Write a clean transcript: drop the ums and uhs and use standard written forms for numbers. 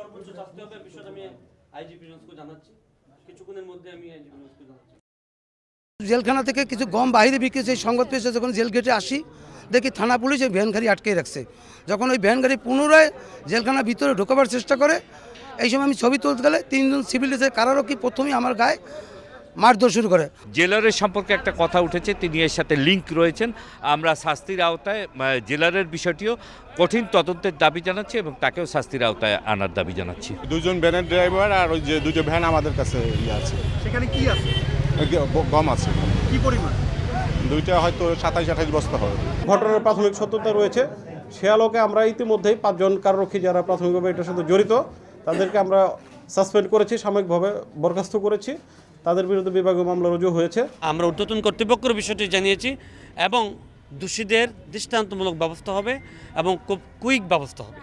সর্বোচ্চ শাস্তি হবে বিষয়টা আমি আইজিপি নিউজকে জানাচ্ছি, কিছুক্ষণের মধ্যে আমি আইজিপি নিউজকে জানাচ্ছি। জেলখানা থেকে কিছু গম বাইরে বিক্রি, সেই সংবাদ পেয়েছে যখন জেল গেটে আসি, দেখি থানা পুলিশ এই ভ্যান গাড়ি আটকে রাখছে। যখন ওই ভ্যান গাড়ি পুনরায় জেলখানার ভিতরে ঢোকাবার চেষ্টা করে, এই সময় আমি ছবি তুলতে গেলে 3 জন সিভিল ডিফেন্সের কারারক্ষী প্রথমেই আমার গায়ে মারধর শুরু করে। জেলারের সম্পর্কে একটা কথা উঠেছে, তিনি এর সাথে লিঙ্ক রয়েছেন। আমরা শাস্তির আওতায় জেলারের বিষয়টিও কঠিন তদন্তের দাবি জানাচ্ছি এবং তাকেও শাস্তির আওতায় আনার দাবি জানাচ্ছি। 2 জন ভ্যানের ড্রাইভার আর ওই যে 2টা ভ্যান আমাদের কাছে আছে। সেখানে কি আছে? গম আছে, কি পরিমাণ? 2টা হয়তো 27-28 বস্তা হবে। ঘটনার প্রাথমিক সত্যতা রয়েছে, সে আলোকে আমরা ইতিমধ্যেই 5 জন কারারক্ষী যারা প্রাথমিকভাবে এটার সাথে জড়িত তাদেরকে আমরা সাসপেন্ড করেছি, সাময়িকভাবে বরখাস্ত করেছি। তাদের বিরুদ্ধে বিভাগীয় মামলা রুজু হয়েছে। আমরা ঊর্ধ্বতন কর্তৃপক্ষের বিষয়টি জানিয়েছি এবং দোষীদের দৃষ্টান্তমূলক ব্যবস্থা হবে এবং খুব কুইক ব্যবস্থা হবে।